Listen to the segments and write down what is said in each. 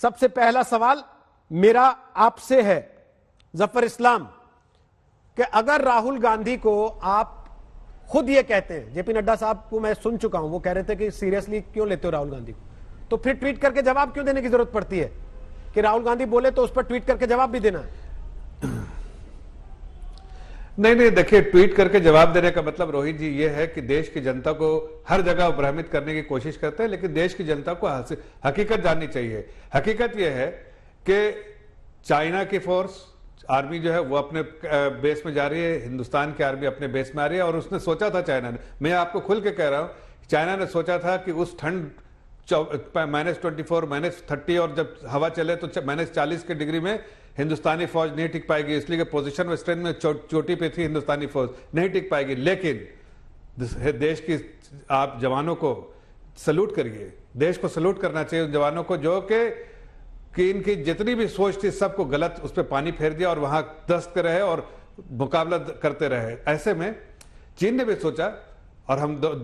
सबसे पहला सवाल मेरा आपसे है जफर इस्लाम कि अगर राहुल गांधी को आप खुद ये कहते हैं, जेपी नड्डा साहब को मैं सुन चुका हूं, वो कह रहे थे कि सीरियसली क्यों लेते हो राहुल गांधी को, तो फिर ट्वीट करके जवाब क्यों देने की जरूरत पड़ती है कि राहुल गांधी बोले तो उस पर ट्वीट करके जवाब भी देना है? नहीं, देखिए, ट्वीट करके जवाब देने का मतलब रोहित जी ये है कि देश की जनता को हर जगह भ्रमित करने की कोशिश करते हैं, लेकिन देश की जनता को हकीकत जाननी चाहिए। हकीकत यह है कि चाइना की फोर्स आर्मी जो है वो अपने बेस में जा रही है, हिंदुस्तान की आर्मी अपने बेस में आ रही है, और उसने सोचा था, चाइना ने, मैं आपको खुल के कह रहा हूं, चाइना ने सोचा था कि उस ठंड -24 -30 और जब हवा चले तो -40 के डिग्री में हिंदुस्तानी फौज नहीं टिक पाएगी, इसलिए कि पोजीशन और स्ट्रेंथ में चोटी पे थी हिंदुस्तानी फौज, नहीं टिक पाएगी। लेकिन देश की आप जवानों को सल्यूट करिए, देश को सल्यूट करना चाहिए उन जवानों को जो कि इनकी जितनी भी सोच थी सबको गलत उस पर पानी फेर दिया और वहां दस्त रहे और मुकाबला करते रहे। ऐसे में चीन ने भी सोचा, और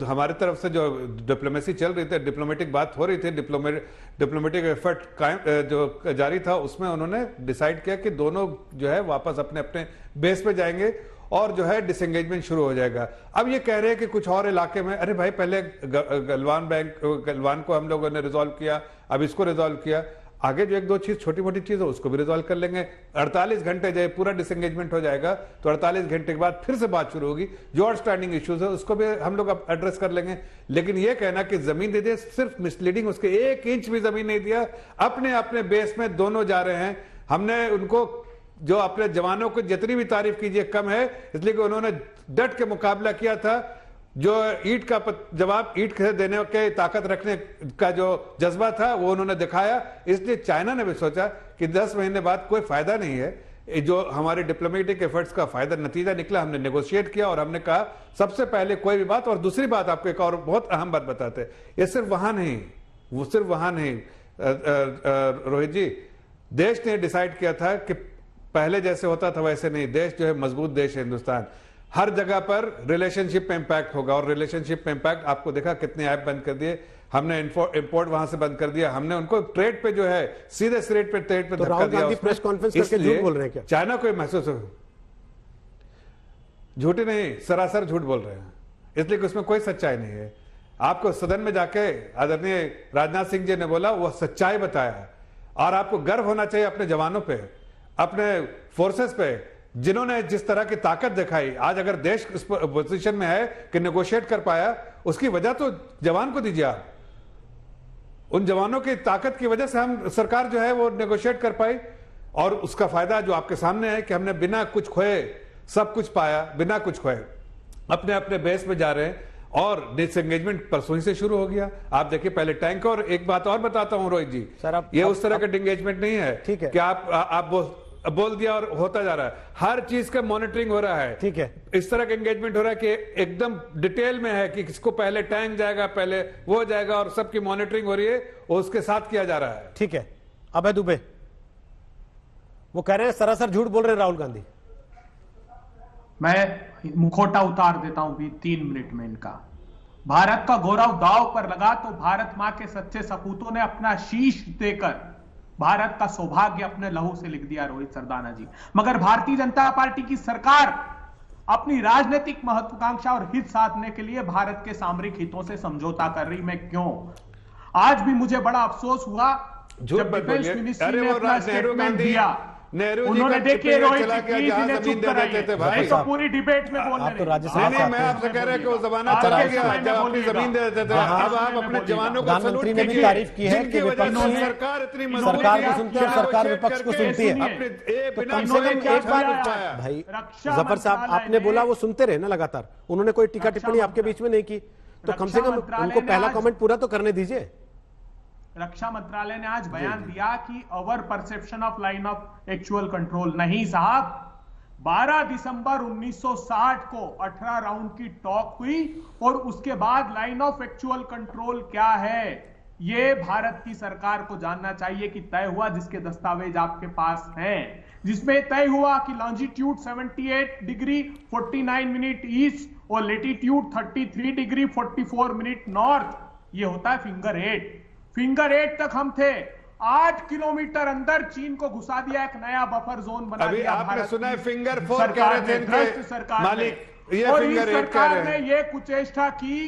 हमारी तरफ से जो डिप्लोमेसी चल रही थी, डिप्लोमेटिक बात हो रही थी, डिप्लोमेटिक एफर्ट कायम जो जारी था, उसमें उन्होंने डिसाइड किया कि दोनों जो है वापस अपने अपने बेस पे जाएंगे और जो है डिसएंगेजमेंट शुरू हो जाएगा। अब ये कह रहे हैं कि कुछ और इलाके में, अरे भाई, पहले गलवान को हम लोगों ने रिजॉल्व किया, अब इसको रिजॉल्व किया, आगे जो एक दो चीज छोटी मोटी चीज है उसको भी रिजॉल्व कर लेंगे। 48 घंटे जब पूरा डिसएंगेजमेंट हो जाएगा तो 48 घंटे के बाद फिर से बात शुरू होगी, जो आउटस्टैंडिंग इश्यूज है उसको भी हम लोग एड्रेस कर लेंगे। लेकिन ये कहना कि जमीन दे दिए, सिर्फ मिसलीडिंग, उसके 1 इंच भी जमीन नहीं दिया, अपने अपने बेस में दोनों जा रहे हैं। हमने उनको जो अपने जवानों को जितनी भी तारीफ कीजिए कम है, इसलिए कि उन्होंने डट के मुकाबला किया था, जो ईंट का जवाब ईंट से देने के ताकत रखने का जो जज्बा था वो उन्होंने दिखाया। इसलिए चाइना ने भी सोचा कि 10 महीने बाद कोई फायदा नहीं है, जो हमारे डिप्लोमेटिक एफर्ट्स का फायदा नतीजा निकला, हमने नेगोशिएट किया और हमने कहा सबसे पहले कोई भी बात। और दूसरी बात आपको एक और बहुत अहम बात बताते हैं, ये सिर्फ वहां नहीं, वो सिर्फ वहां नहीं रोहित जी, देश ने डिसाइड किया था कि पहले जैसे होता था वैसे नहीं, देश जो है मजबूत देश है हिंदुस्तान, हर जगह पर रिलेशनशिप पे इंपैक्ट होगा। और रिलेशनशिप पे इंपैक्ट आपको देखा, कितने ऐप बंद कर दिए हमने, इंपोर्ट वहां से बंद कर दिया हमने, उनको ट्रेड पे जो है सीधे ट्रेड पे तो राहुल गांधी प्रेस कॉन्फ्रेंस करके झूठ बोल रहे हैं क्या? चाइना को महसूस हो, झूठी नहीं, सरासर झूठ बोल रहे हैं, इसलिए कि उसमें कोई सच्चाई नहीं है। आपको सदन में जाके आदरणीय राजनाथ सिंह जी ने बोला, वो सच्चाई बताया। और आपको गर्व होना चाहिए अपने जवानों पे, अपने फोर्सेस पे, जिन्होंने जिस तरह की ताकत दिखाई। आज अगर देश इस पोजीशन में है कि नेगोशिएट कर पाया, उसकी वजह तो जवान को दीजिए आप। उन जवानों की ताकत की वजह से हम सरकार जो है वो नेगोशिएट कर पाई, और उसका फायदा जो आपके सामने है कि हमने बिना कुछ खोए सब कुछ पाया, बिना कुछ खोए अपने अपने बेस में जा रहे हैं। और डिसएंगेजमेंट परसों ही से शुरू हो गया। आप देखिए पहले टैंक, और एक बात और बताता हूं रोहित जी, ये उस तरह का डिसएंगेजमेंट नहीं है, ठीक है, कि आप बोल दिया और होता जा रहा है, हर चीज का मॉनिटरिंग हो रहा है, ठीक है, इस तरह का एंगेजमेंट हो रहा है कि एकदम डिटेल में है कि किसको पहले टैंक जाएगा, पहले वो जाएगा, और सबकी मॉनिटरिंग हो रही है, उसके साथ किया जा रहा है। ठीक है, अभय दुबे वो कह रहे हैं सरासर झूठ बोल रहे हैं राहुल गांधी। मैं मुखौटा उतार देता हूं भी 3 मिनट में इनका। भारत का गौरव दांव पर लगा तो भारत मां के सच्चे सपूतों ने अपना शीश देकर भारत का सौभाग्य अपने लहू से लिख दिया, रोहित सरदाना जी। मगर भारतीय जनता पार्टी की सरकार अपनी राजनीतिक महत्वाकांक्षा और हित साधने के लिए भारत के सामरिक हितों से समझौता कर रही। मैं क्यों, आज भी मुझे बड़ा अफसोस हुआ जब डिफेंस मिनिस्ट्री ने अपना स्टेटमेंट दिया, उन्होंने देखिए रोहित जी ने चुप कराई, तो पूरी डिबेट में बोल रहे हैं। नहीं, मैं आपसे कह रहा हूं कि वो जमाना चला गया जब अपनी जमीन दे देते थे। अब आप अपने जवानों को सलूट कीजिए। प्रधानमंत्री ने भी तारीफ की है कि सरकार इतनी सरकार को सुनती है, सरकार विपक्ष को सुनती है। तो कम से कम एक बार भाई जफर साहब, आपने बोला वो सुनते रहे ना लगातार, उन्होंने कोई टीका टिप्पणी आपके बीच में नहीं की, तो कम से कम उनको पहला कमेंट पूरा तो करने दीजिए। रक्षा मंत्रालय ने आज बयान दिया कि over perception of line of actual control नहीं साहब। 12 दिसंबर 1960 को 18 राउंड की टॉक हुई और उसके बाद लाइन ऑफ एक्चुअल कंट्रोल क्या है यह भारत की सरकार को जानना चाहिए कि तय हुआ, जिसके दस्तावेज आपके पास हैं, जिसमें तय हुआ कि लॉन्जिट्यूड 78 डिग्री 49 मिनट ईस्ट और लेटीट्यूड 33 डिग्री 44 मिनट नॉर्थ, यह होता है फिंगर 8। फिंगर 8 तक हम थे 8 किलोमीटर अंदर चीन को घुसा दिया, एक नया बफर जोन बना अभी दिया। आपने भारत सुना है की फिंगर फोर कह सरकार रहे थे ने, इनके भ्रष्ट सरकार मालिक, ने। ये और इस फिंगर एट कह सरकार रहे ने हैं। ये कुचेष्टा की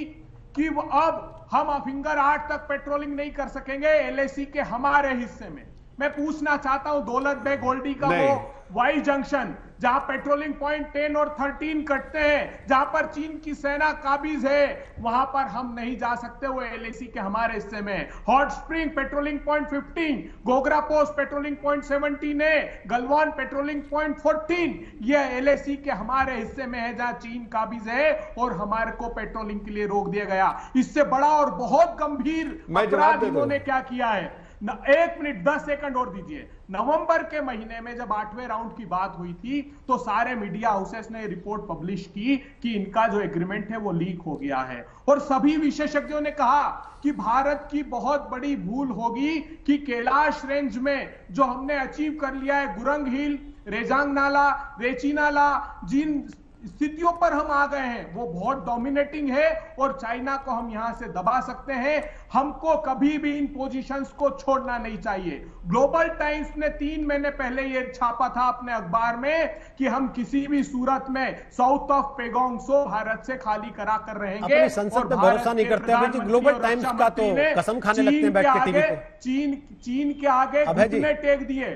कि अब हम फिंगर 8 तक पेट्रोलिंग नहीं कर सकेंगे एलएसी के हमारे हिस्से में। मैं पूछना चाहता हूं दौलत बेग ओल्डी का वो वाई जंक्शन जहां पेट्रोलिंग पॉइंट 10 और 13 कटते हैं, जहां पर चीन की सेना काबिज है, वहां पर हम नहीं जा सकते, वो एलएसी के हमारे हिस्से में। Hot spring patrolling point 15, Gogra post patrolling point 17 है, गलवान पेट्रोलिंग पॉइंट 14, ये एलएसी के हमारे हिस्से में है जहां चीन काबिज है और हमारे को पेट्रोलिंग के लिए रोक दिया गया। इससे बड़ा और बहुत गंभीर अपराध इन्होंने क्या किया है। 1 मिनट 10 सेकंड और दीजिए। नवंबर के महीने में जब 8वें राउंड की बात हुई थी तो सारे मीडिया हाउसेस ने रिपोर्ट पब्लिश की कि इनका जो एग्रीमेंट है वो लीक हो गया है, और सभी विशेषज्ञों ने कहा कि भारत की बहुत बड़ी भूल होगी कि कैलाश रेंज में जो हमने अचीव कर लिया है, गुरंग हिल, रेजांग नाला, रेची नाला, जिन स्थितियों पर हम आ गए हैं वो बहुत डोमिनेटिंग है और चाइना को हम यहां से दबा सकते हैं। हमको कभी भी इन पोजीशंस को छोड़ना नहीं चाहिए। ग्लोबल टाइम्स ने 3 महीने पहले ये छापा था अपने अखबार में कि हम किसी भी सूरत में साउथ ऑफ पेगोंग सो भारत से खाली करा कर रहेंगे। अपनी संसद पे भरोसा नहीं करते अभय जी। ग्लोबल टाइम्स का तो कसम खाने लगते हैं बैठ के टीवी पे। चीन के आगे घुटने टेक दिए।